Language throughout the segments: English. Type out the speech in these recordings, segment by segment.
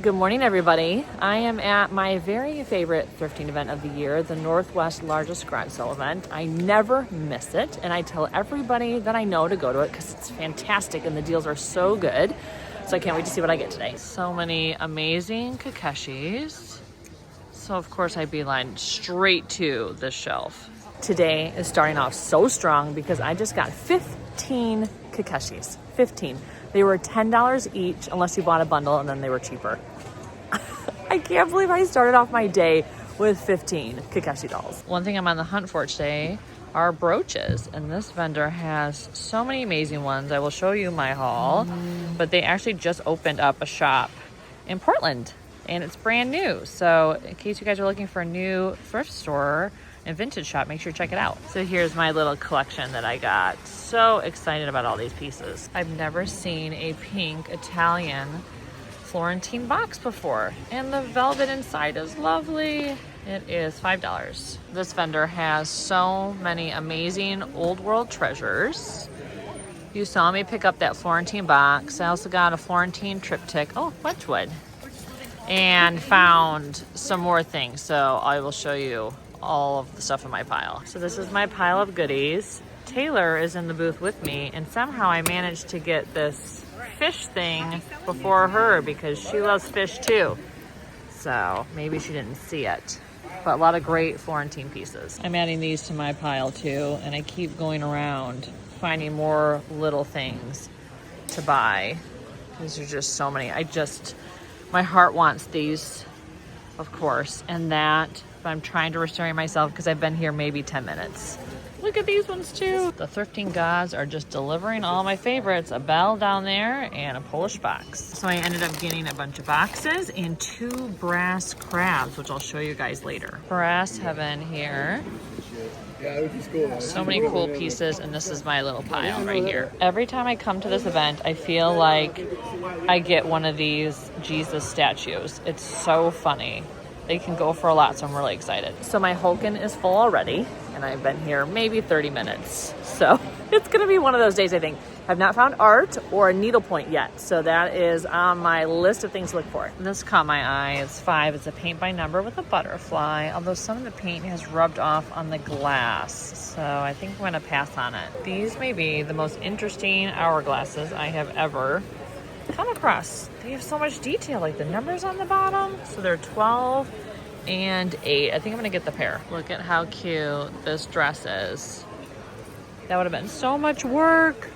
Good morning, everybody. I am at my very favorite thrifting event of the year, the Northwest largest garage sale event. I never miss it, and I tell everybody that I know to go to it because it's fantastic and the deals are so good. So I can't wait to see what I get today. So many amazing kakeshis. So of course I beeline straight to this shelf. Today is starting off so strong because I just got 15 kakeshis. 15. They were $10 each unless you bought a bundle, and then they were cheaper. I can't believe I started off my day with 15 Kakeshi dolls. One thing I'm on the hunt for today are brooches, and this vendor has so many amazing ones. I will show you my haul, but they actually just opened up a shop in Portland, and it's brand new. So in case you guys are looking for a new thrift store and vintage shop, make sure to check it out. So here's my little collection that I got. So excited about all these pieces. I've never seen a pink Italian Florentine box before, and the velvet inside is lovely. It is $5. This vendor has so many amazing old world treasures. You saw me pick up that Florentine box. I also got a Florentine triptych, Wedgwood, and found some more things. So I will show you all of the stuff in my pile. So this is my pile of goodies. Taylor is in the booth with me, and somehow I managed to get this fish thing before her because she loves fish too. So maybe she didn't see it, but a lot of great Florentine pieces. I'm adding these to my pile too, and I keep going around finding more little things to buy because there's just so many. My heart wants these, of course, and that, but I'm trying to restrain myself because I've been here maybe 10 minutes. Look at these ones too. The thrifting gods are just delivering all my favorites. A bell down there and a Polish box. So I ended up getting a bunch of boxes and 2 brass crabs, which I'll show you guys later. Brass heaven here. So many cool pieces, and this is my little pile right here. Every time I come to this event, I feel like I get one of these Jesus statues. It's so funny. They can go for a lot, so I'm really excited. So my Hulken is full already, and I've been here maybe 30 minutes. So it's gonna be one of those days, I think. I've not found art or a needlepoint yet, so that is on my list of things to look for. This caught my eye. It's 5. It's a paint by number with a butterfly, although some of the paint has rubbed off on the glass, so I think I'm gonna pass on it. These may be the most interesting hourglasses I have ever come across. They have so much detail, like the numbers on the bottom. So they're 12 and 8. I think I'm gonna get the pair. Look at how cute this dress is. That would have been so much work.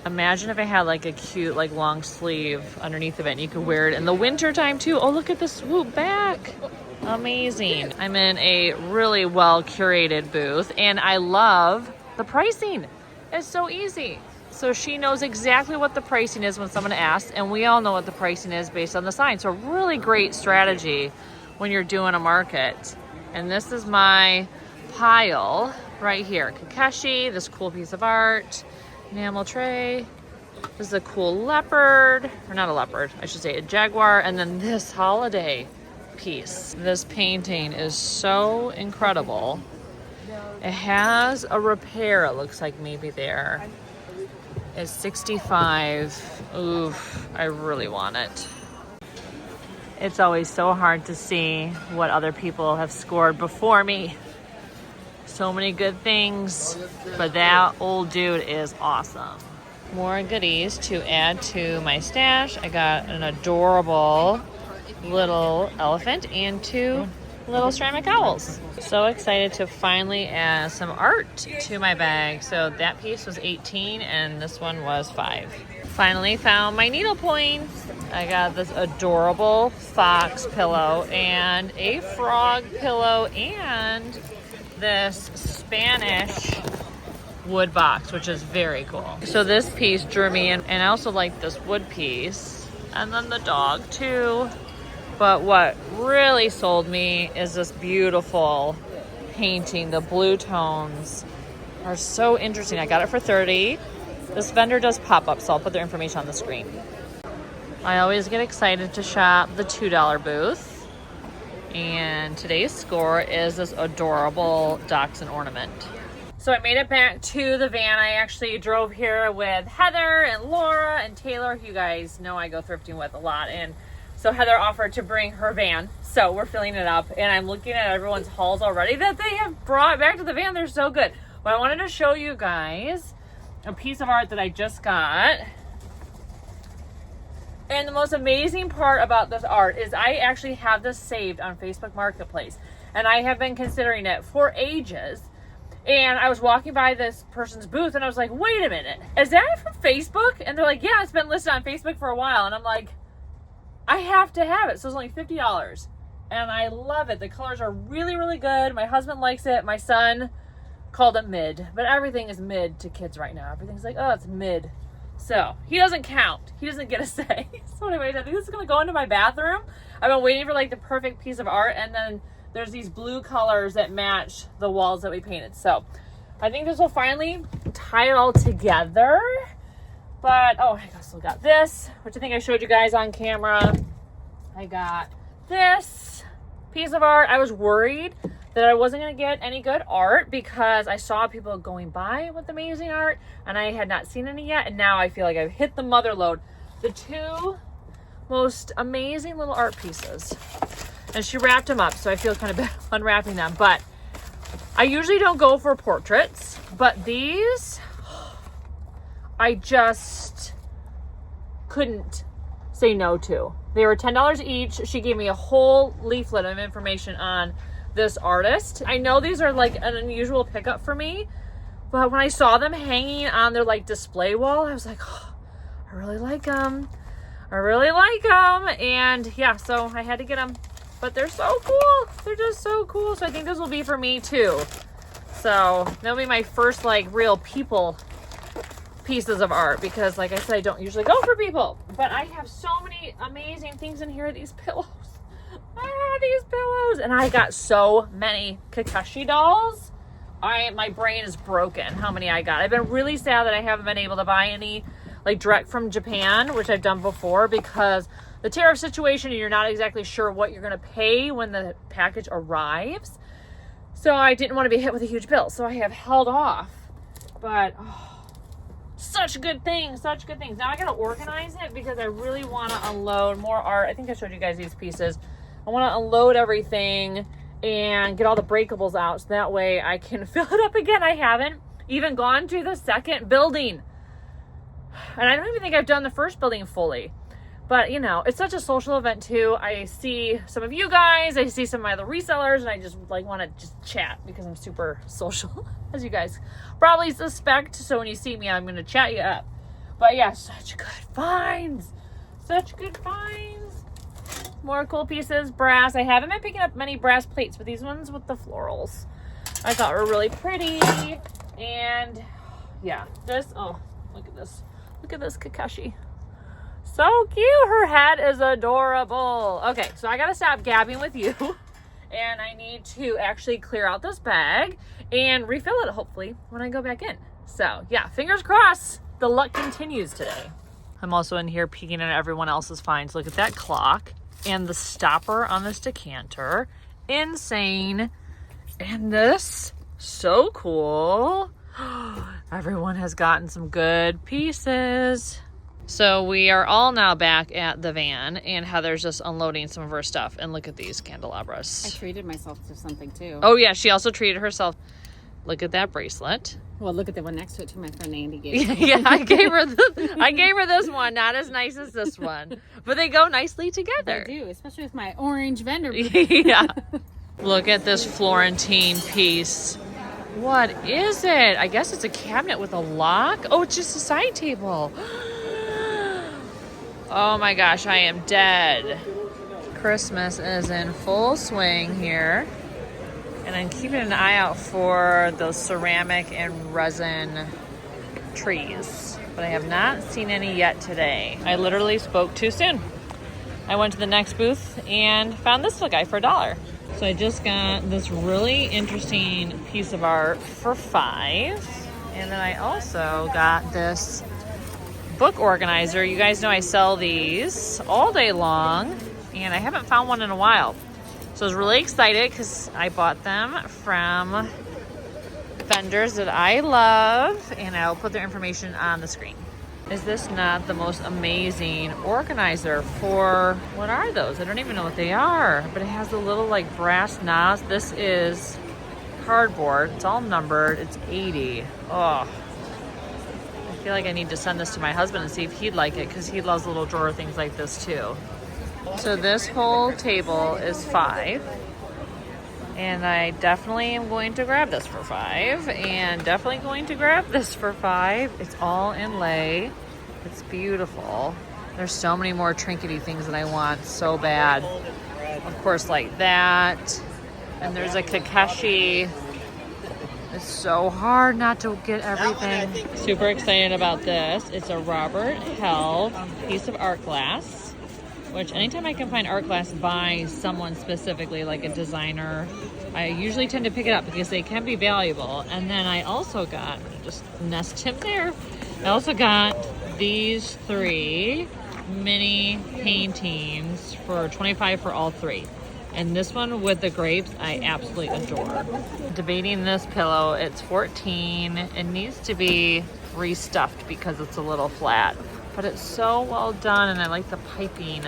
Imagine if I had like a cute like long sleeve underneath of it and you could wear it in the winter time too. Oh, look at the swoop back. Amazing. I'm in a really well curated booth, and I love the pricing. It's so easy. So she knows exactly what the pricing is when someone asks, and we all know what the pricing is based on the sign. So really great strategy when you're doing a market. And this is my pile right here. Kakeshi, this cool piece of art, enamel tray. This is a cool leopard, or not a leopard, I should say a jaguar. And then this holiday piece. This painting is so incredible. It has a repair, it looks like maybe there. It's $65. Oof, I really want it. It's always so hard to see what other people have scored before me. So many good things, but that old dude is awesome. More goodies to add to my stash. I got an adorable little elephant and 2 little ceramic owls. So excited to finally add some art to my bag. So that piece was 18 and this one was 5. Finally found my needlepoint. I got this adorable fox pillow and a frog pillow and this Spanish wood box, which is very cool. So this piece drew me in, and I also like this wood piece, and then the dog too. But what really sold me is this beautiful painting. The blue tones are so interesting. I got it for $30. This vendor does pop-up, so I'll put their information on the screen. I always get excited to shop the $2 booth. And today's score is this adorable dachshund ornament. So I made it back to the van. I actually drove here with Heather and Laura and Taylor, who you guys know I go thrifting with a lot. And so Heather offered to bring her van. So we're filling it up. And I'm looking at everyone's hauls already that they have brought back to the van. They're so good. But I wanted to show you guys a piece of art that I just got. And the most amazing part about this art is I actually have this saved on Facebook Marketplace. And I have been considering it for ages. And I was walking by this person's booth and I was like, wait a minute, is that from Facebook? And they're like, yeah, it's been listed on Facebook for a while. And I'm like, I have to have it. So it's only $50. And I love it. The colors are really, really good. My husband likes it. My son called it mid. But everything is mid to kids right now. Everything's like, oh, it's mid. So he doesn't count. He doesn't get a say. So anyways, I think this is going to go into my bathroom. I've been waiting for like the perfect piece of art. And then there's these blue colors that match the walls that we painted. So I think this will finally tie it all together. But, oh, I also got this, which I think I showed you guys on camera. I got this piece of art. I was worried that I wasn't going to get any good art because I saw people going by with amazing art and I had not seen any yet. And now I feel like I've hit the mother lode. The two most amazing little art pieces. And she wrapped them up, so I feel kind of bad unwrapping them. But I usually don't go for portraits, but these, I just couldn't say no to. They were $10 each. She gave me a whole leaflet of information on this artist. I know these are like an unusual pickup for me, but when I saw them hanging on their like display wall, I was like, oh, I really like them. I really like them. And yeah, so I had to get them. But they're so cool. They're just so cool. So I think this will be for me too. So that'll be my first like real people pieces of art because like I said, I don't usually go for people. But I have so many amazing things in here. These pillows. These pillows. And I got so many Kakashi dolls. My brain is broken how many I got. I've been really sad that I haven't been able to buy any like direct from Japan, which I've done before because the tariff situation and you're not exactly sure what you're going to pay when the package arrives. So I didn't want to be hit with a huge bill. So I have held off. But oh, such good things, such good things. Now I got to organize it because I really want to unload more art. I think I showed you guys these pieces. I want to unload everything and get all the breakables out so that way I can fill it up again. I haven't even gone to the second building. And I don't even think I've done the first building fully. But, you know, it's such a social event, too. I see some of you guys. I see some of my other resellers. And I just, like, want to just chat because I'm super social, as you guys probably suspect. So when you see me, I'm going to chat you up. But, yeah, such good finds. Such good finds. More cool pieces. Brass. I haven't been picking up many brass plates, but these ones with the florals I thought were really pretty. And, yeah, this. Oh, look at this. Look at this Kakashi. So cute. Her head is adorable. Okay, so I gotta stop gabbing with you and I need to actually clear out this bag and refill it hopefully when I go back in. So yeah, fingers crossed the luck continues today. I'm also in here peeking at everyone else's finds. Look at that clock and the stopper on this decanter. Insane. And this, so cool. Everyone has gotten some good pieces. So we are all now back at the van and Heather's just unloading some of her stuff. And look at these candelabras. I treated myself to something too. Oh yeah, she also treated herself. Look at that bracelet. Well, look at the one next to it too. My friend Andi gave me. Yeah, I gave her this one. Not as nice as this one, but they go nicely together. They do, especially with my orange vendor. Yeah. Look at this Florentine piece. What is it? I guess it's a cabinet with a lock. Oh, it's just a side table. Oh my gosh, I am dead. Christmas is in full swing here. And I'm keeping an eye out for those ceramic and resin trees. But I have not seen any yet today. I literally spoke too soon. I went to the next booth and found this little guy for $1. So I just got this really interesting piece of art for $5. And then I also got this book organizer. You guys know I sell these all day long and I haven't found one in a while. So I was really excited because I bought them from vendors that I love, and I'll put their information on the screen. Is this not the most amazing organizer for, what are those? I don't even know what they are, but it has the little like brass knobs. This is cardboard. It's all numbered. It's 80. Oh, I feel like I need to send this to my husband and see if he'd like it, because he loves little drawer things like this too. So this whole table is $5. And I definitely am going to grab this for $5, and definitely going to grab this for $5. It's all inlay. It's beautiful. There's so many more trinkety things that I want so bad. Of course, like that. And there's a Kakashi. It's so hard not to get everything. Super excited about this. It's a Robert Held piece of art glass, which anytime I can find art glass by someone specifically, like a designer, I usually tend to pick it up because they can be valuable. And then I also got, just nest him there, I also got these 3 mini paintings for $25 for all 3. And this one with the grapes, I absolutely adore. Debating this pillow, it's $14. It needs to be restuffed because it's a little flat. But it's so well done, and I like the piping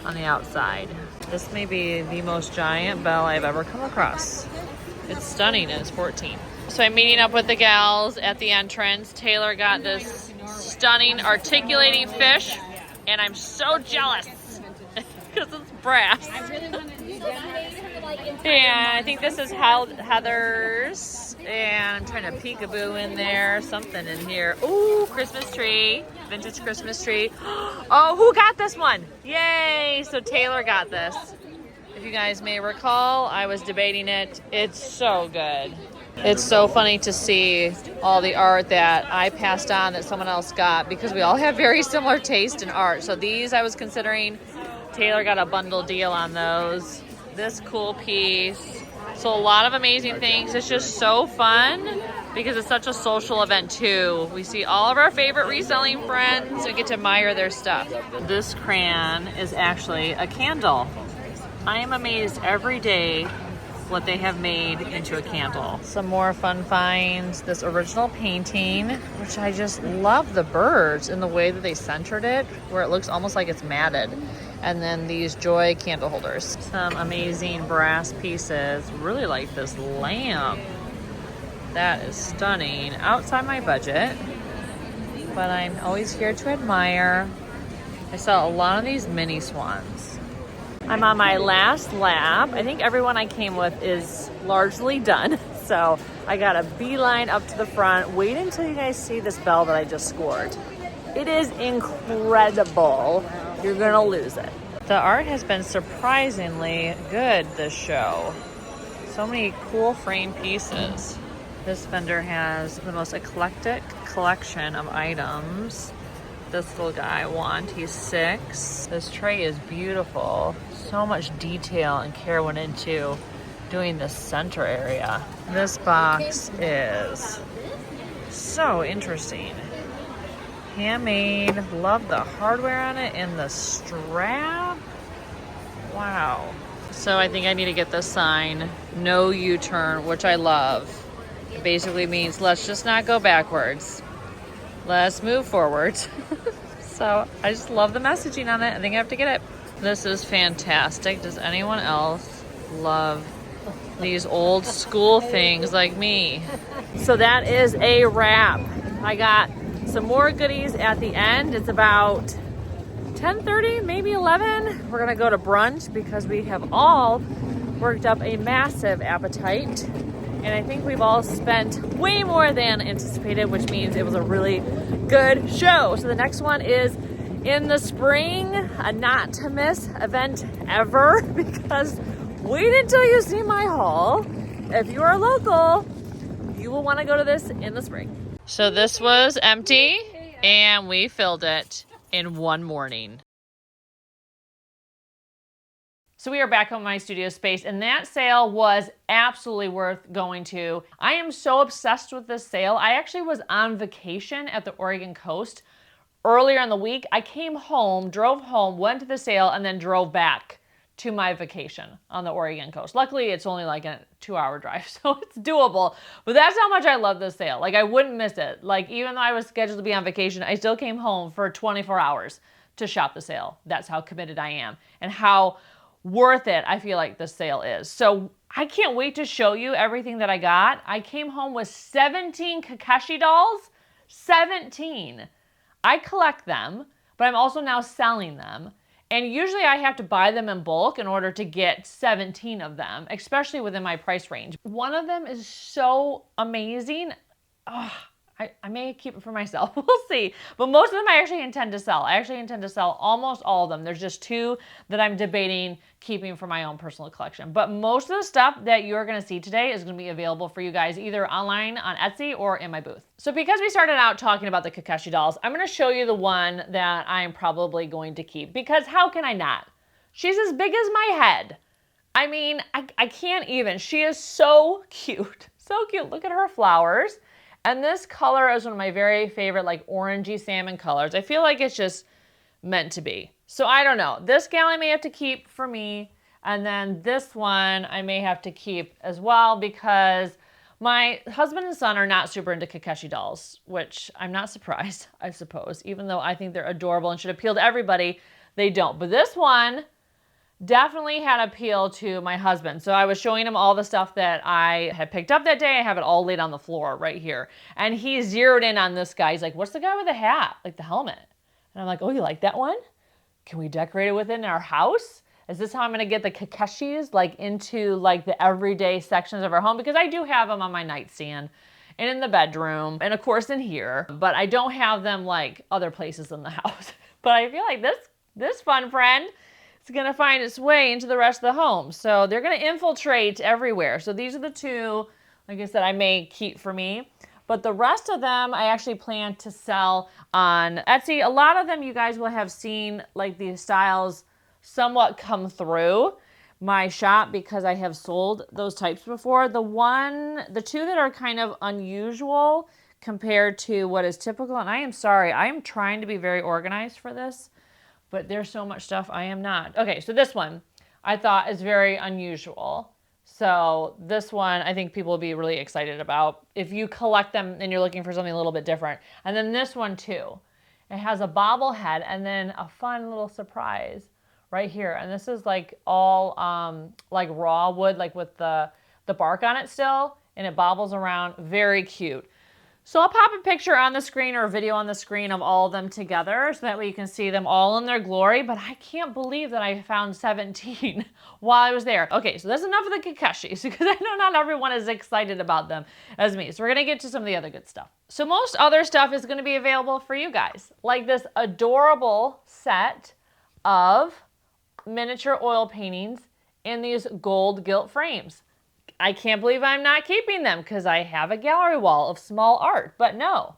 on the outside. This may be the most giant bell I've ever come across. It's stunning, and it's $14. So I'm meeting up with the gals at the entrance. Taylor got this stunning articulating fish, and I'm so jealous because it's brass. I really want to do that. And I think this is Heather's. And I'm trying to peekaboo in there. Something in here. Ooh, Christmas tree. Vintage Christmas tree. Oh, who got this one? Yay! So Taylor got this. If you guys may recall, I was debating it. It's so good. It's so funny to see all the art that I passed on that someone else got, because we all have very similar taste in art. So these I was considering. Taylor got a bundle deal on those. This cool piece. So a lot of amazing things. It's just so fun because it's such a social event too. We see all of our favorite reselling friends. We get to admire their stuff. This crayon is actually a candle. I am amazed every day what they have made into a candle. Some more fun finds. This original painting, which I just love the birds and the way that they centered it, where it looks almost like it's matted. And then these joy candle holders. Some amazing brass pieces. Really like this lamp. That is stunning. Outside my budget, but I'm always here to admire. I saw a lot of these mini swans. I'm on my last lap. I think everyone I came with is largely done. So I got a beeline up to the front. Wait until you guys see this bell that I just scored. It is incredible. You're gonna lose it. The art has been surprisingly good this show. So many cool frame pieces. This vendor has the most eclectic collection of items. This little guy I want, he's 6. This tray is beautiful. So much detail and care went into doing this center area. This box is so interesting. Handmade. Love the hardware on it and the strap. Wow. So I think I need to get this sign, no U-turn, which I love. It basically means let's just not go backwards. Let's move forwards. So I just love the messaging on it. I think I have to get it. This is fantastic. Does anyone else love these old school things like me? So that is a wrap. I got some more goodies at the end. It's about 10:30, maybe 11. We're gonna go to brunch because we have all worked up a massive appetite. And I think we've all spent way more than anticipated, which means it was a really good show. So the next one is in the spring, a not to miss event ever, because wait until you see my haul. If you are local, you will want to go to this in the spring. So this was empty and we filled it in one morning. So we are back home in my studio space, and that sale was absolutely worth going to. I am so obsessed with this sale. I actually was on vacation at the Oregon coast earlier in the week. I came home, drove home, went to the sale, and then drove back to my vacation on the Oregon coast. Luckily, it's only like a 2-hour drive, so it's doable. But that's how much I love this sale. Like, I wouldn't miss it. Like, even though I was scheduled to be on vacation, I still came home for 24 hours to shop the sale. That's how committed I am and how worth it I feel like this sale is. So I can't wait to show you everything that I got. I came home with 17 Kakashi dolls. 17. I collect them, but I'm also now selling them. And usually I have to buy them in bulk in order to get 17 of them, especially within my price range. One of them is so amazing. Oh, I may keep it for myself. We'll see. But most of them I actually intend to sell. I actually intend to sell almost all of them. There's just 2 that I'm debating keeping for my own personal collection. But most of the stuff that you're going to see today is going to be available for you guys either online on Etsy or in my booth. So because we started out talking about the Kakashi dolls, I'm going to show you the one that I'm probably going to keep. Because how can I not? She's as big as my head. I mean, I can't even. She is so cute. So cute. Look at her flowers. And this color is one of my very favorite, like orangey salmon colors. I feel like it's just meant to be. So I don't know. This gal I may have to keep for me. And then this one I may have to keep as well because my husband and son are not super into Kakashi dolls, which I'm not surprised, I suppose. Even though I think they're adorable and should appeal to everybody, they don't. But this one definitely had appeal to my husband. So I was showing him all the stuff that I had picked up that day. I have it all laid on the floor right here. And he zeroed in on this guy. He's like, what's the guy with the hat? Like the helmet. And I'm like, oh, you like that one? Can we decorate it within our house? Is this how I'm going to get the Kakashis like into like the everyday sections of our home? Because I do have them on my nightstand and in the bedroom and of course in here, but I don't have them like other places in the house. But I feel like this fun friend, it's going to find its way into the rest of the home. So they're going to infiltrate everywhere. So these are the 2, like I said, I may keep for me. But the rest of them, I actually plan to sell on Etsy. A lot of them you guys will have seen like these styles somewhat come through my shop because I have sold those types before. The 2 that are kind of unusual compared to what is typical, and I am sorry, I am trying to be very organized for this, but there's so much stuff I am not. Okay, so this one I thought is very unusual. So this one I think people will be really excited about if you collect them and you're looking for something a little bit different. And then this one too. It has a bobblehead and then a fun little surprise right here. And this is like all like raw wood, like with the bark on it still, and it bobbles around. Very cute. So I'll pop a picture on the screen or a video on the screen of all of them together so that way you can see them all in their glory. But I can't believe that I found 17 while I was there. Okay, so that's enough of the Kakashis because I know not everyone is excited about them as me. So we're going to get to some of the other good stuff. So most other stuff is going to be available for you guys. Like this adorable set of miniature oil paintings in these gold gilt frames. I can't believe I'm not keeping them because I have a gallery wall of small art. But no,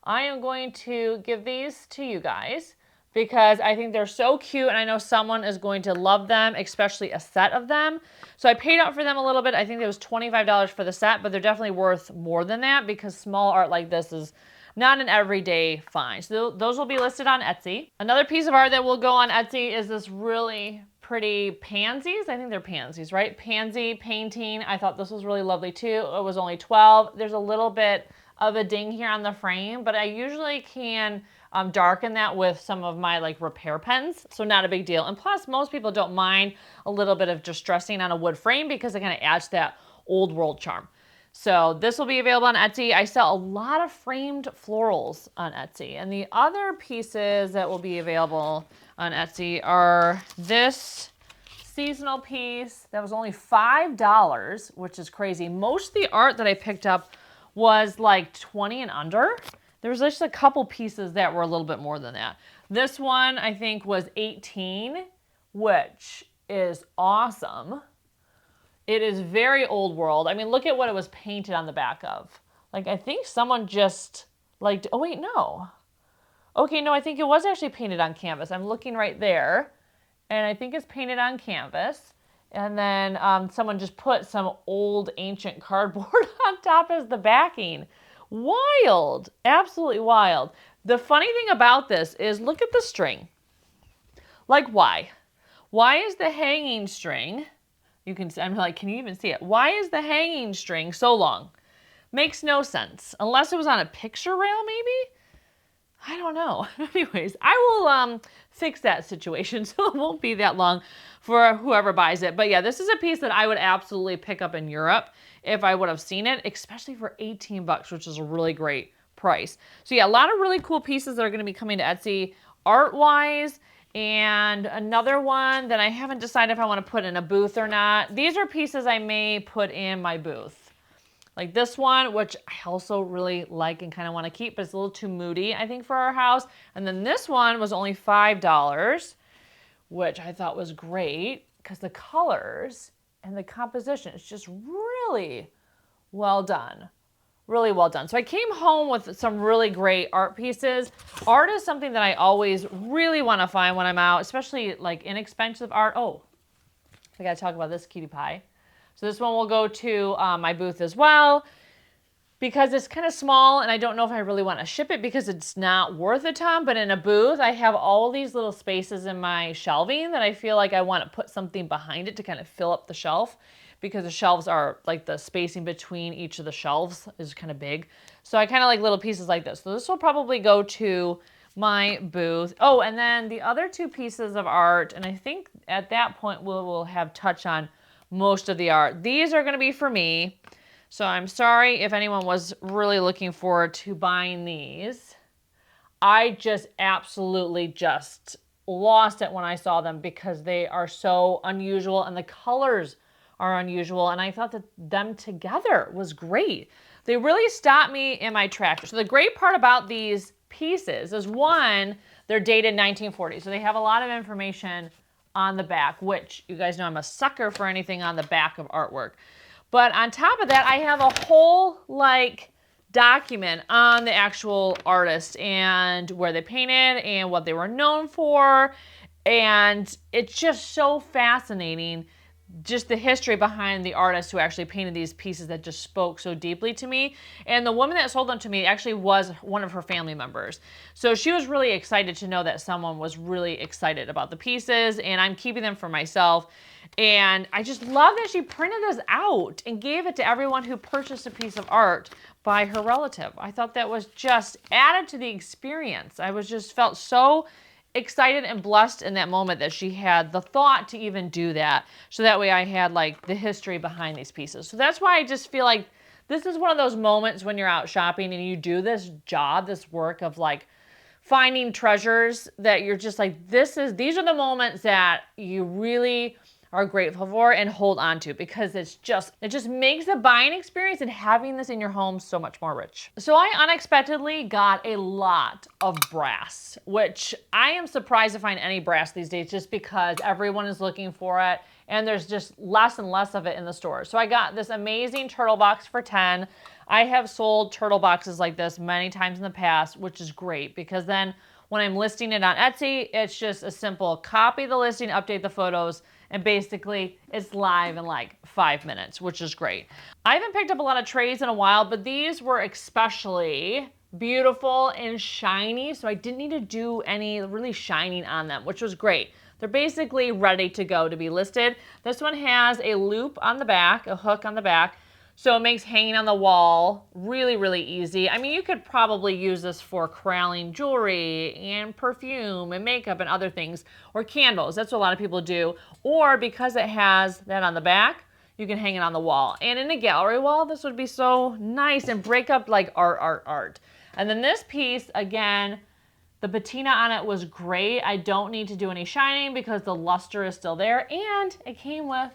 I am going to give these to you guys because I think they're so cute and I know someone is going to love them, especially a set of them. So I paid out for them a little bit. I think it was $25 for the set, but they're definitely worth more than that because small art like this is not an everyday find. So those will be listed on Etsy. Another piece of art that will go on Etsy is this really pretty pansies. I think they're pansies, right? Pansy painting. I thought this was really lovely too. It was only $12. There's a little bit of a ding here on the frame, but I usually can darken that with some of my like repair pens. So not a big deal. And plus most people don't mind a little bit of distressing on a wood frame because it kind of adds that old world charm. So this will be available on Etsy. I sell a lot of framed florals on Etsy. And the other pieces that will be available on Etsy are this seasonal piece that was only $5, which is crazy. Most of the art that I picked up was like 20 and under. There was just a couple pieces that were a little bit more than that. This one I think was 18, which is awesome. It is very old world. I mean, look at what it was painted on the back of. Like, I think someone just like, oh wait, no. Okay, no, I think it was actually painted on canvas. I'm looking right there, and I think it's painted on canvas. And then someone just put some old ancient cardboard on top as the backing. Wild, absolutely wild. The funny thing about this is look at the string. Like, why? Why is the hanging string, I'm like, can you even see it? Why is the hanging string so long? Makes no sense. Unless it was on a picture rail, maybe? I don't know. Anyways, I will fix that situation so it won't be that long for whoever buys it. But yeah, this is a piece that I would absolutely pick up in Europe if I would have seen it, especially for 18 bucks, which is a really great price. So yeah, a lot of really cool pieces that are going to be coming to Etsy art-wise. And another one that I haven't decided if I want to put in a booth or not. These are pieces I may put in my booth. Like this one, which I also really like and kind of want to keep, but it's a little too moody, I think, for our house. And then this one was only $5, which I thought was great because the colors and the composition is just really well done. Really well done. So I came home with some really great art pieces. Art is something that I always really want to find when I'm out, especially like inexpensive art. Oh, I got to talk about this cutie pie. So this one will go to my booth as well because it's kind of small and I don't know if I really want to ship it because it's not worth a ton, but in a booth, I have all these little spaces in my shelving that I feel like I want to put something behind it to kind of fill up the shelf because the shelves are like the spacing between each of the shelves is kind of big. So I kind of like little pieces like this. So this will probably go to my booth. Oh, and then the other two pieces of art, and I think at that point we'll have touch on most of the art. These are going to be for me. So I'm sorry if anyone was really looking forward to buying these. I just absolutely just lost it when I saw them because they are so unusual and the colors are unusual. And I thought that them together was great. They really stopped me in my tracks. So the great part about these pieces is one, they're dated 1940. So they have a lot of information on the back, which you guys know I'm a sucker for anything on the back of artwork. But on top of that, I have a whole like document on the actual artist and where they painted and what they were known for. And it's just so fascinating, just the history behind the artist who actually painted these pieces that just spoke so deeply to me. And the woman that sold them to me actually was one of her family members. So she was really excited to know that someone was really excited about the pieces, and I'm keeping them for myself. And I just love that she printed this out and gave it to everyone who purchased a piece of art by her relative. I thought that was just added to the experience. I was just felt so excited and blessed in that moment that she had the thought to even do that. So that way I had like the history behind these pieces. So that's why I just feel like this is one of those moments when you're out shopping and you do this job, this work of like finding treasures that you're just like, these are the moments that you really are grateful for and hold on to because it just makes the buying experience and having this in your home so much more rich. So I unexpectedly got a lot of brass, which I am surprised to find any brass these days just because everyone is looking for it and there's just less and less of it in the stores. So I got this amazing turtle box for 10. I have sold turtle boxes like this many times in the past, which is great because then when I'm listing it on Etsy, it's just a simple copy the listing, update the photos, and basically it's live in like 5 minutes, which is great. I haven't picked up a lot of trays in a while, but these were especially beautiful and shiny, so I didn't need to do any really shining on them, which was great. They're basically ready to go to be listed. This one has a loop on the back, a hook on the back, so it makes hanging on the wall really, really easy. I mean, you could probably use this for corralling jewelry and perfume and makeup and other things, or candles. That's what a lot of people do. Or because it has that on the back, you can hang it on the wall. And in a gallery wall, this would be so nice and break up like art. And then this piece, again, the patina on it was great. I don't need to do any shining because the luster is still there. And it came with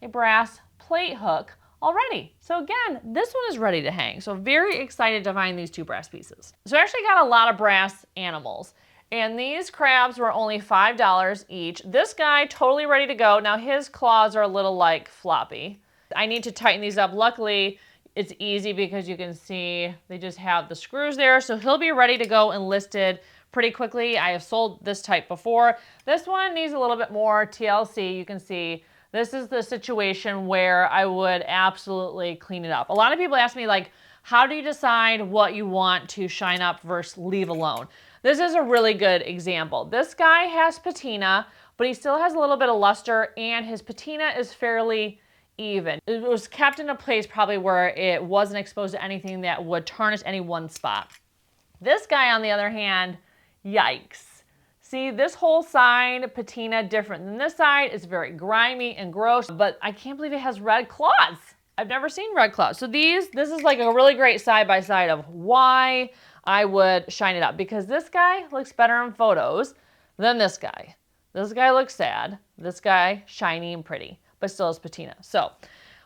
a brass plate hook already. So again, this one is ready to hang. So very excited to find these two brass pieces. So I actually got a lot of brass animals. And these crabs were only $5 each. This guy, totally ready to go. Now his claws are a little like floppy. I need to tighten these up. Luckily, it's easy because you can see they just have the screws there. So he'll be ready to go and listed pretty quickly. I have sold this type before. This one needs a little bit more TLC. You can see this is the situation where I would absolutely clean it up. A lot of people ask me like, how do you decide what you want to shine up versus leave alone? This is a really good example. This guy has patina, but he still has a little bit of luster, and his patina is fairly even. It was kept in a place probably where it wasn't exposed to anything that would tarnish any one spot. This guy, on the other hand, yikes. See, this whole side patina different than this side. It's very grimy and gross, but I can't believe it has red claws. I've never seen red claws. So this is like a really great side-by-side of why I would shine it up, because this guy looks better in photos than this guy. This guy looks sad. This guy, shiny and pretty, but still has patina. So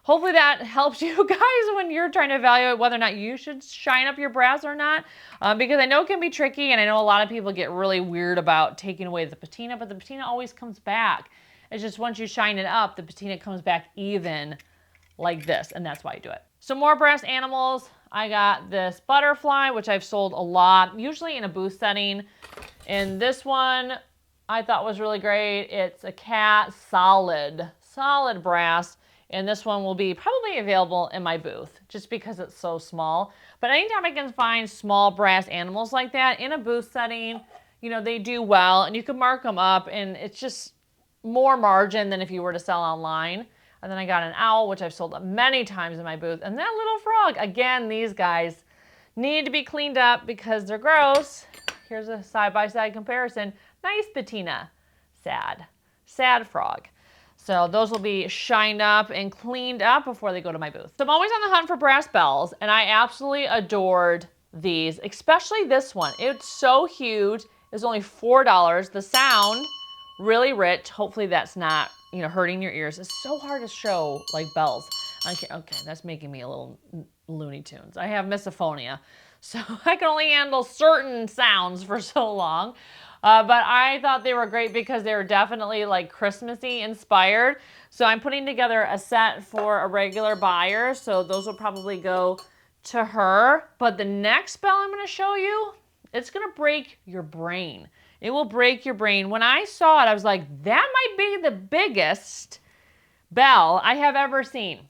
hopefully that helps you guys when you're trying to evaluate whether or not you should shine up your brass or not, because I know it can be tricky, and I know a lot of people get really weird about taking away the patina, but the patina always comes back. It's just once you shine it up, the patina comes back even like this, and that's why I do it. So more brass animals. I got this butterfly, which I've sold a lot, usually in a booth setting. And this one I thought was really great. It's a cat, solid brass. And this one will be probably available in my booth just because it's so small. But anytime I can find small brass animals like that in a booth setting, you know, they do well, and you can mark them up, and it's just more margin than if you were to sell online. And then I got an owl, which I've sold many times in my booth. And that little frog, again, these guys need to be cleaned up because they're gross. Here's a side-by-side comparison. Nice patina. Sad frog. So those will be shined up and cleaned up before they go to my booth. So I'm always on the hunt for brass bells, and I absolutely adored these, especially this one. It's so huge. It's only $4. The sound, really rich. Hopefully that's not, you know, hurting your ears. It's so hard to show like bells. Okay, that's making me a little Looney Tunes. I have misophonia, so I can only handle certain sounds for so long. But I thought they were great because they were definitely like Christmassy inspired. So I'm putting together a set for a regular buyer. So those will probably go to her. But the next bell I'm going to show you, it's going to break your brain. It will break your brain. When I saw it, I was like, that might be the biggest bell I have ever seen.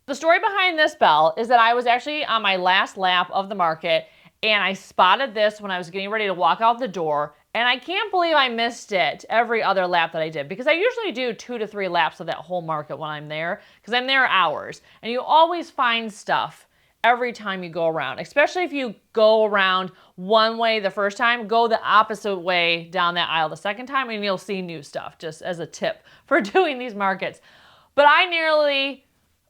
The story behind this bell is that I was actually on my last lap of the market, and I spotted this when I was getting ready to walk out the door, and I can't believe I missed it every other lap that I did, because I usually do 2 to 3 laps of that whole market when I'm there, because I'm there hours, and you always find stuff every time you go around, especially if you go around one way the first time, go the opposite way down that aisle the second time, and you'll see new stuff, just as a tip for doing these markets. But I nearly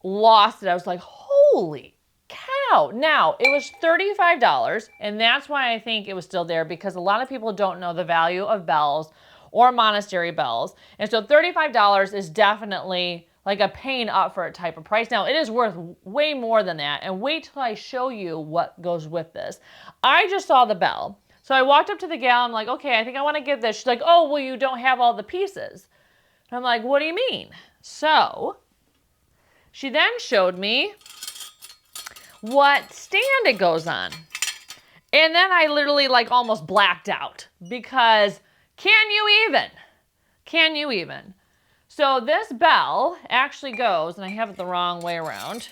lost it. I was like, holy cow. Now, it was $35, and that's why I think it was still there, because a lot of people don't know the value of bells or monastery bells. And so $35 is definitely like a paying up for a type of price. Now, it is worth way more than that, and wait till I show you what goes with this. I just saw the bell. So I walked up to the gal, I'm like, okay, I think I want to get this. She's like, oh, well, you don't have all the pieces. And I'm like, what do you mean? So she then showed me what stand it goes on. And then I literally like almost blacked out, because can you even? So this bell actually goes, and I have it the wrong way around.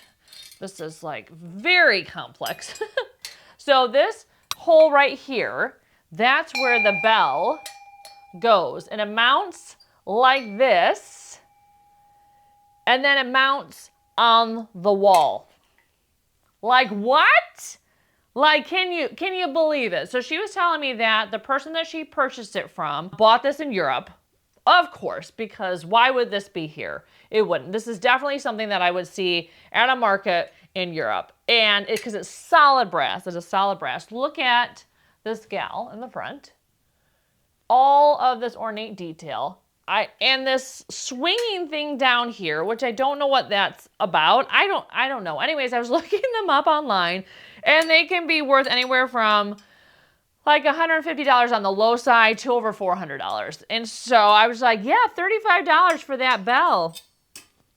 This is like very complex. So this hole right here, that's where the bell goes, and it mounts like this, and then it mounts on the wall. Like what? Like, can you believe it? So she was telling me that the person that she purchased it from bought this in Europe, of course, because why would this be here? It wouldn't. This is definitely something that I would see at a market in Europe, and because it's solid brass. It's a solid brass. Look at this gal in the front. All of this ornate detail. And this swinging thing down here, which I don't know what that's about. I don't know. Anyways, I was looking them up online, and they can be worth anywhere from like $150 on the low side to over $400. And so I was like, yeah, $35 for that bell.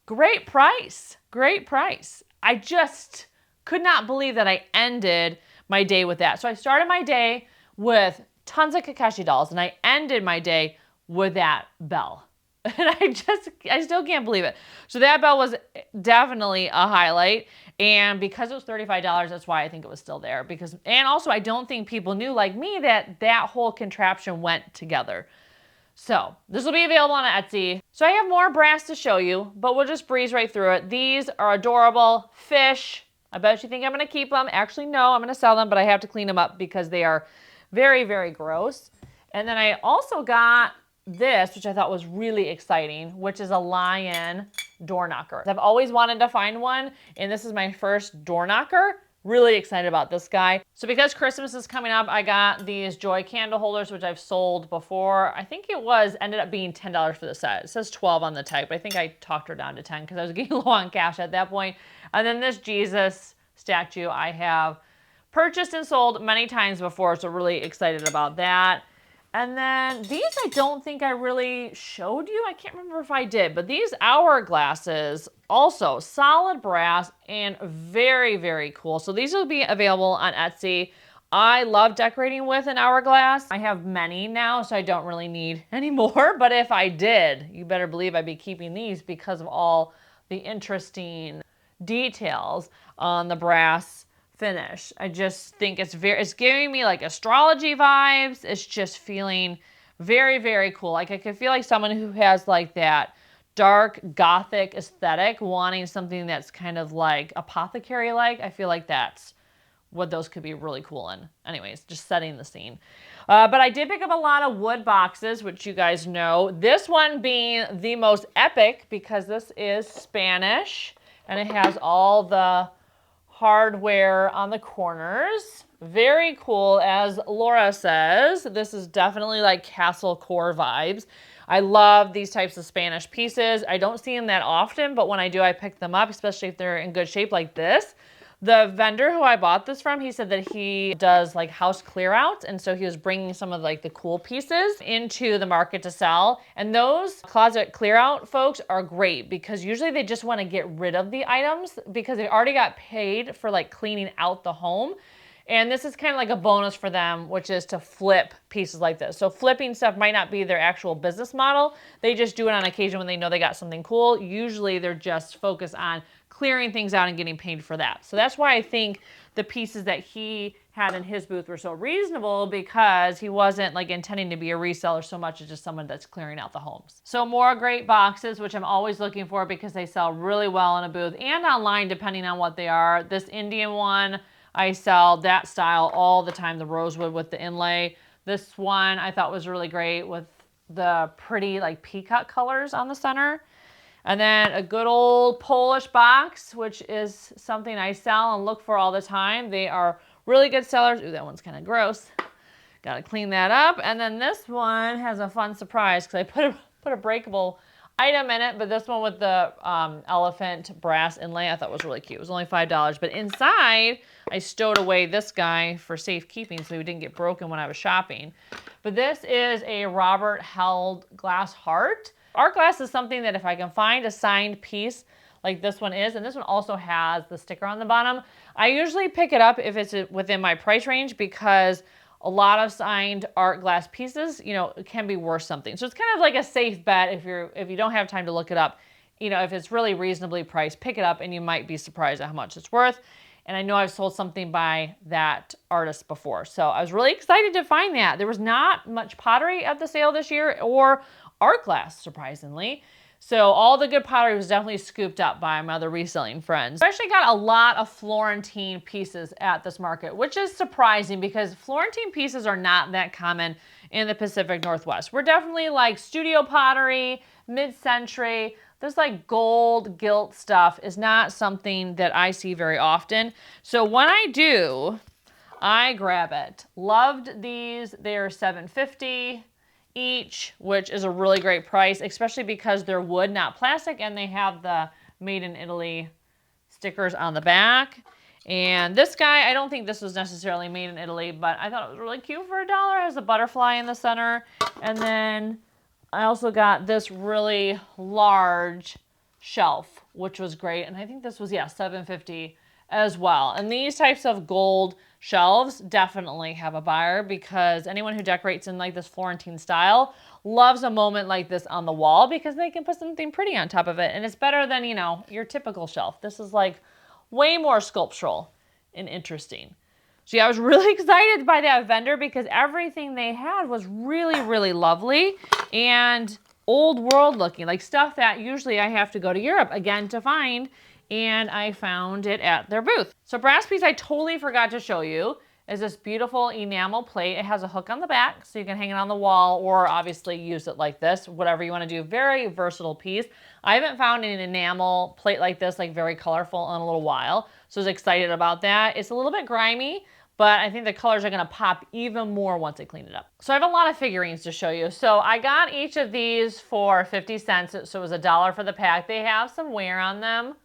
Great price. Great price. I just could not believe that I ended my day with that. So I started my day with tons of Kakashi dolls, and I ended my day with that bell. And I still can't believe it. So that bell was definitely a highlight. And because it was $35, that's why I think it was still there. And also I don't think people knew, like me, that whole contraption went together. So this will be available on Etsy. So I have more brass to show you, but we'll just breeze right through it. These are adorable fish. I bet you think I'm gonna keep them. Actually, no, I'm gonna sell them, but I have to clean them up because they are very, very gross. And then I also got this, which I thought was really exciting, which is a lion door knocker. I've always wanted to find one, and this is my first door knocker. Really excited about this guy. So because Christmas is coming up, I got these joy candle holders, which I've sold before. I think ended up being $10 for the set. It says 12 on the tag, but I think I talked her down to 10 because I was getting low on cash at that point. And then this Jesus statue I have purchased and sold many times before, so really excited about that. And then these I don't think I really showed you. I can't remember if I did, but these hourglasses, also solid brass and very, very cool. So these will be available on Etsy. I love decorating with an hourglass. I have many now, so I don't really need any more. But if I did, you better believe I'd be keeping these because of all the interesting details on the brass finish. I just think it's giving me like astrology vibes. It's just feeling very, very cool. Like I could feel like someone who has like that dark gothic aesthetic wanting something that's kind of like apothecary-like. I feel like that's what those could be really cool in. Anyways, just setting the scene. But I did pick up a lot of wood boxes, which you guys know. This one being the most epic because this is Spanish and it has all the hardware on the corners. Very cool, as Laura says. This is definitely like castle core vibes. I love these types of Spanish pieces. I don't see them that often, but when I do, I pick them up, especially if they're in good shape like this. The vendor who I bought this from, he said that he does like house clear out. And so he was bringing some of like the cool pieces into the market to sell. And those closet clear out folks are great because usually they just want to get rid of the items because they already got paid for like cleaning out the home. And this is kind of like a bonus for them, which is to flip pieces like this. So flipping stuff might not be their actual business model. They just do it on occasion when they know they got something cool. Usually they're just focused on clearing things out and getting paid for that. So that's why I think the pieces that he had in his booth were so reasonable because he wasn't like intending to be a reseller so much as just someone that's clearing out the homes. So more great boxes, which I'm always looking for because they sell really well in a booth and online depending on what they are. This Indian one, I sell that style all the time, the rosewood with the inlay. This one I thought was really great with the pretty like peacock colors on the center. And then a good old Polish box, which is something I sell and look for all the time. They are really good sellers. Ooh, that one's kind of gross. Got to clean that up. And then this one has a fun surprise because I put a breakable item in it, but this one with the elephant brass inlay I thought was really cute. It was only $5, but inside I stowed away this guy for safekeeping so he didn't get broken when I was shopping. But this is a Robert held glass heart. Art glass is something that if I can find a signed piece like this one is, and this one also has the sticker on the bottom, I usually pick it up if it's within my price range because a lot of signed art glass pieces, you know, it can be worth something. So it's kind of like a safe bet if you don't have time to look it up. You know, if it's really reasonably priced, pick it up and you might be surprised at how much it's worth. And I know I've sold something by that artist before. So I was really excited to find that. There was not much pottery at the sale this year or art glass, surprisingly. So all the good pottery was definitely scooped up by my other reselling friends. I actually got a lot of Florentine pieces at this market, which is surprising because Florentine pieces are not that common in the Pacific Northwest. We're definitely like studio pottery, mid-century. This like gold gilt stuff is not something that I see very often. So when I do, I grab it. Loved these. They're $7.50 each, which is a really great price, especially because they're wood, not plastic, and they have the Made in Italy stickers on the back. And this guy, I don't think this was necessarily made in Italy, but I thought it was really cute for $1. It has a butterfly in the center. And then I also got this really large shelf, which was great. And I think this was, yeah, $7.50 as well. And these types of gold shelves definitely have a buyer because anyone who decorates in like this Florentine style loves a moment like this on the wall because they can put something pretty on top of it. And it's better than, you know, your typical shelf. This is like way more sculptural and interesting. So yeah, I was really excited by that vendor because everything they had was really, really lovely and old world looking, like stuff that usually I have to go to Europe again to find, and I found it at their booth. So brass piece I totally forgot to show you is this beautiful enamel plate. It has a hook on the back so you can hang it on the wall or obviously use it like this, whatever you want to do. Very versatile piece. I haven't found an enamel plate like this, like very colorful, in a little while. So I was excited about that. It's a little bit grimy, but I think the colors are gonna pop even more once I clean it up. So I have a lot of figurines to show you. So I got each of these for 50 cents. So it was $1 for the pack. They have some wear on them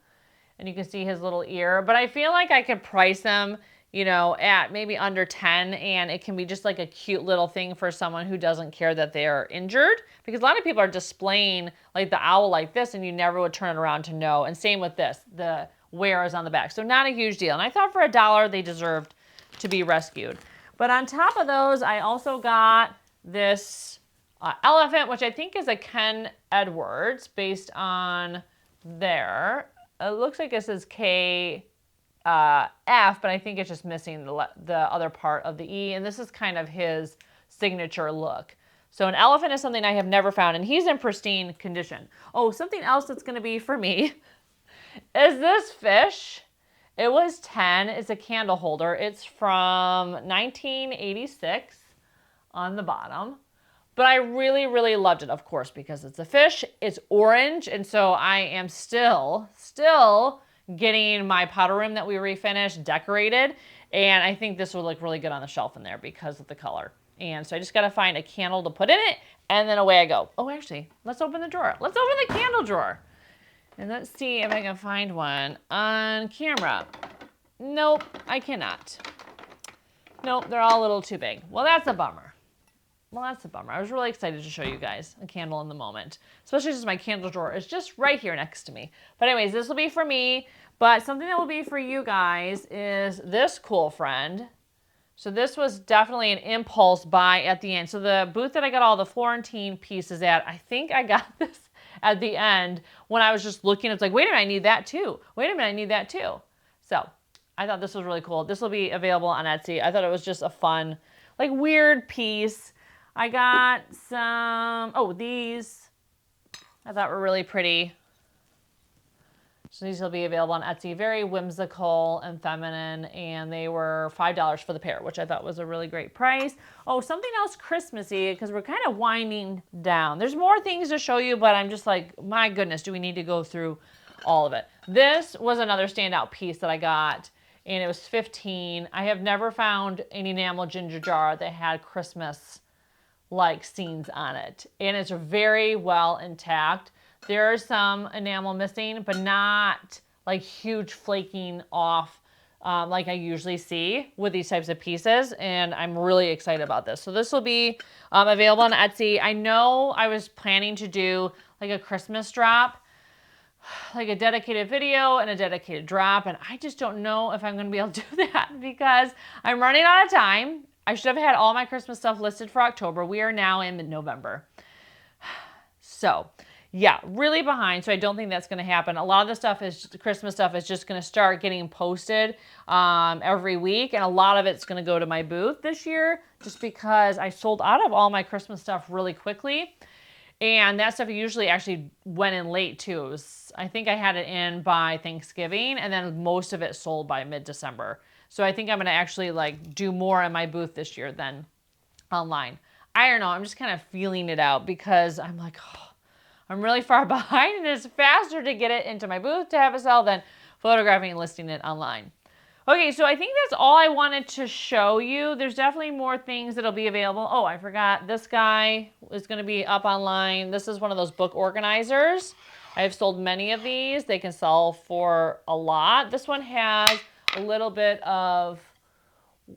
and you can see his little ear, but I feel like I could price them, you know, at maybe under 10, and it can be just like a cute little thing for someone who doesn't care that they are injured, because a lot of people are displaying like the owl like this and you never would turn it around to know. And same with this, the wear is on the back. So not a huge deal. And I thought for $1 they deserved to be rescued. But on top of those, I also got this elephant, which I think is a Ken Edwards based on there. It looks like it says KF, but I think it's just missing the other part of the E, and this is kind of his signature look. So an elephant is something I have never found, and he's in pristine condition. Oh, something else that's gonna be for me is this fish. It was 10, it's a candle holder. It's from 1986 on the bottom. But I really, really loved it, of course, because it's a fish, it's orange, and so I am still getting my powder room that we refinished decorated, and I think this will look really good on the shelf in there because of the color. And so I just gotta find a candle to put in it, and then away I go. Oh, actually, let's open the drawer. Let's open the candle drawer. And let's see if I can find one on camera. Nope, I cannot. Nope, they're all a little too big. Well, that's a bummer. I was really excited to show you guys a candle in the moment, especially since my candle drawer is just right here next to me. But anyways, this will be for me, but something that will be for you guys is this cool friend. So this was definitely an impulse buy at the end. So the booth that I got all the Florentine pieces at, I think I got this at the end when I was just looking. It's like, wait a minute, I need that too. Wait a minute, I need that too. So I thought this was really cool. This will be available on Etsy. I thought it was just a fun, like weird piece. I got some, oh, these I thought were really pretty. So these will be available on Etsy. Very whimsical and feminine, and they were $5 for the pair, which I thought was a really great price. Oh, something else Christmassy, because we're kind of winding down. There's more things to show you, but I'm just like, my goodness, do we need to go through all of it? This was another standout piece that I got, and it was 15. I have never found an enamel ginger jar that had Christmas-like scenes on it, and it's very well intact. There are some enamel missing, but not like huge flaking off like I usually see with these types of pieces, and I'm really excited about this. So this will be available on Etsy. I know I was planning to do like a Christmas drop, like a dedicated video and a dedicated drop, and I just don't know if I'm going to be able to do that because I'm running out of time. I should have had all my Christmas stuff listed for October. We are now in mid-November. So yeah, really behind, so I don't think that's going to happen. A lot of the stuff is, the Christmas stuff is just going to start getting posted every week, and a lot of it's going to go to my booth this year just because I sold out of all my Christmas stuff really quickly, and that stuff usually actually went in late too. It was, I think I had it in by Thanksgiving, and then most of it sold by mid-December. So I think I'm going to actually like do more in my booth this year than online. I don't know, I'm just kind of feeling it out because I'm like, oh, I'm really far behind, and it's faster to get it into my booth to have it sell than photographing and listing it online. Okay, so I think that's all I wanted to show you. There's definitely more things that'll be available. Oh, I forgot. This guy is going to be up online. This is one of those book organizers. I've sold many of these. They can sell for a lot. This one has a little bit of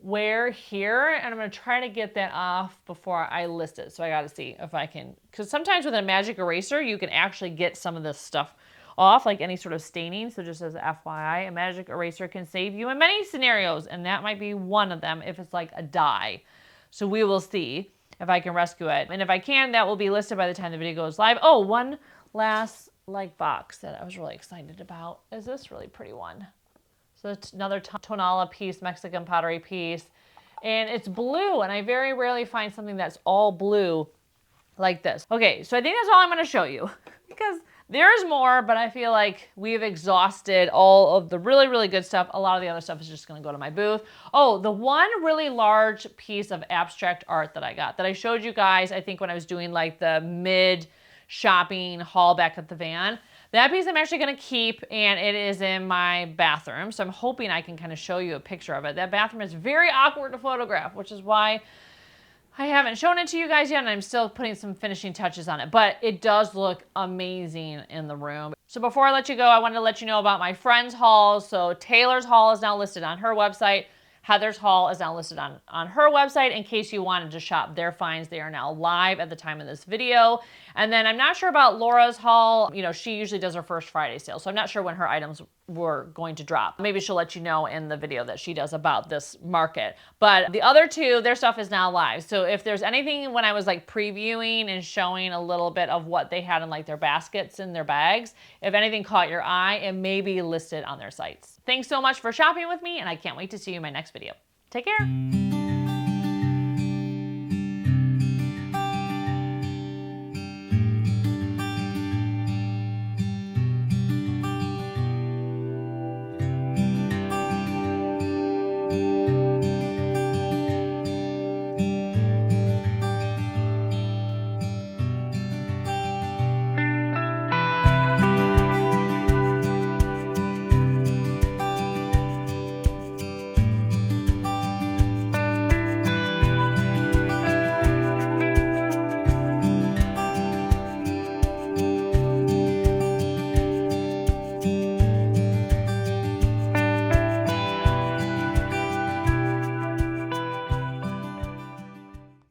wear here, and I'm going to try to get that off before I list it. So I got to see if I can, because sometimes with a magic eraser you can actually get some of this stuff off, like any sort of staining. So just as FYI, a magic eraser can save you in many scenarios, and that might be one of them if it's like a dye. So we will see if I can rescue it, and if I can, that will be listed by the time the video goes live. Oh, one last like box that I was really excited about is this really pretty one. So it's another tonala piece, Mexican pottery piece. And it's blue, and I very rarely find something that's all blue like this. Okay, so I think that's all I'm gonna show you because there's more, but I feel like we've exhausted all of the really, really good stuff. A lot of the other stuff is just gonna go to my booth. Oh, the one really large piece of abstract art that I got, that I showed you guys, I think when I was doing like the mid shopping haul back at the van. That piece I'm actually gonna keep, and it is in my bathroom. So I'm hoping I can kind of show you a picture of it. That bathroom is very awkward to photograph, which is why I haven't shown it to you guys yet, and I'm still putting some finishing touches on it, but it does look amazing in the room. So before I let you go, I wanted to let you know about my friend's haul. So Taylor's haul is now listed on her website. Heather's haul is now listed on her website in case you wanted to shop their finds. They are now live at the time of this video. And then I'm not sure about Laura's haul. You know, she usually does her first Friday sale, so I'm not sure when her items were going to drop. Maybe she'll let you know in the video that she does about this market. But the other two, their stuff is now live. So if there's anything when I was like previewing and showing a little bit of what they had in like their baskets and their bags, if anything caught your eye, it may be listed on their sites. Thanks so much for shopping with me, and I can't wait to see you in my next video. Take care.